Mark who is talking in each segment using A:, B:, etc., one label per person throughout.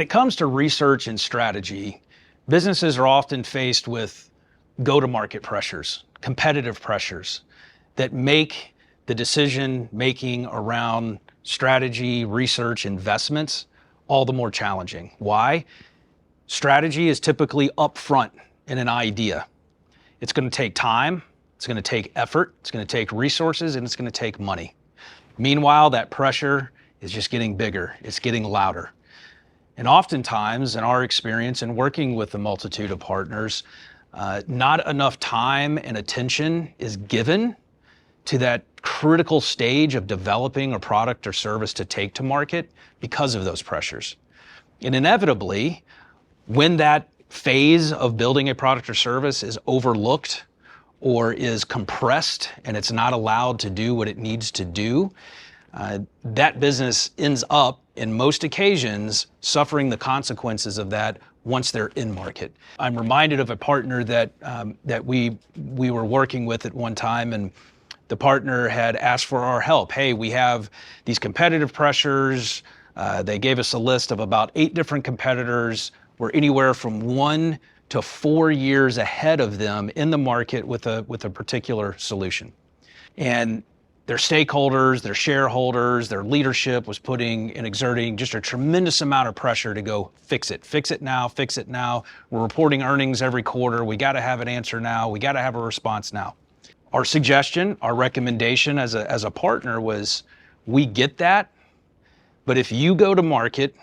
A: When it comes to research and strategy, businesses are often faced with go-to-market pressures, competitive pressures that make the decision making around strategy, research, investments all the more challenging. Why? Strategy is typically upfront in an idea. It's going to take time, it's going to take effort, it's going to take resources, and it's going to take money. Meanwhile, that pressure is just getting bigger, it's getting louder. And oftentimes, in our experience in working with a multitude of partners, not enough time and attention is given to that critical stage of developing a product or service to take to market because of those pressures. And inevitably, when that phase of building a product or service is overlooked or is compressed and it's not allowed to do what it needs to do, that business ends up, in most occasions, suffering the consequences of that once they're in market. I'm reminded of a partner that we were working with at one time, and the partner had asked for our help. Hey, we have these competitive pressures. They gave us a list of about 8 different competitors. We're anywhere from 1 to 4 years ahead of them in the market with a particular solution. And their stakeholders, their shareholders, their leadership was putting and exerting just a tremendous amount of pressure to go fix it now, fix it now. We're reporting earnings every quarter. We got to have an answer now. We got to have a response now. Our suggestion, our recommendation as a partner was, we get that, but if you go to market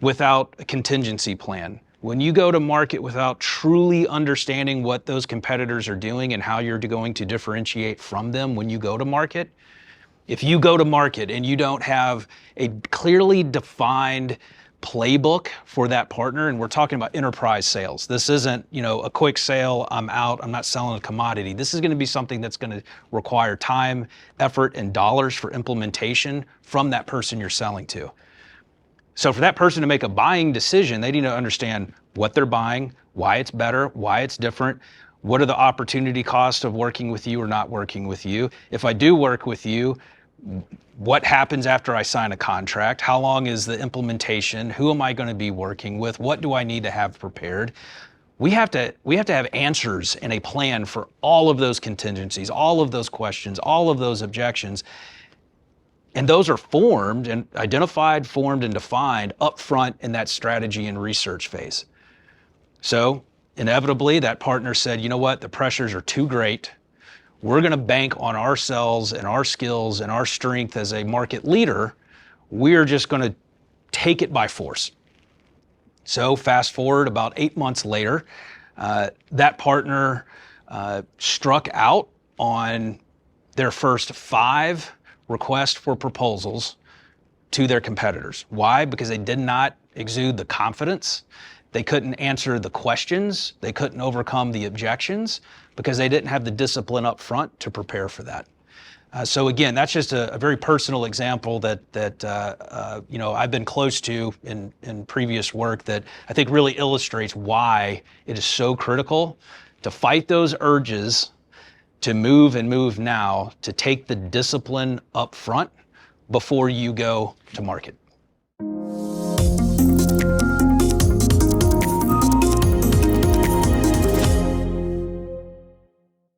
A: without a contingency plan, when you go to market without truly understanding what those competitors are doing and how you're going to differentiate from them when you go to market, if you go to market and you don't have a clearly defined playbook for that partner, and we're talking about enterprise sales. This isn't, a quick sale, I'm out, I'm not selling a commodity. This is going to be something that's going to require time, effort, and dollars for implementation from that person you're selling to. So for that person to make a buying decision, they need to understand what they're buying, why it's better, why it's different, what are the opportunity costs of working with you or not working with you. If I do work with you, what happens after I sign a contract? How long is the implementation? Who am I going to be working with? What do I need to have prepared? We have to have answers and a plan for all of those contingencies, all of those questions, all of those objections. And those are formed and identified, formed and defined upfront in that strategy and research phase. So inevitably that partner said, you know what, the pressures are too great. We're going to bank on ourselves and our skills and our strength as a market leader. We're just going to take it by force. So fast forward about 8 months later, that partner struck out on their first 5 requests for proposals to their competitors. Why? Because they did not exude the confidence. They couldn't answer the questions. They couldn't overcome the objections because they didn't have the discipline up front to prepare for that. So again, that's just a very personal example that I've been close to in previous work that I think really illustrates why it is so critical to fight those urges to move and move now, to take the discipline up front before you go to market.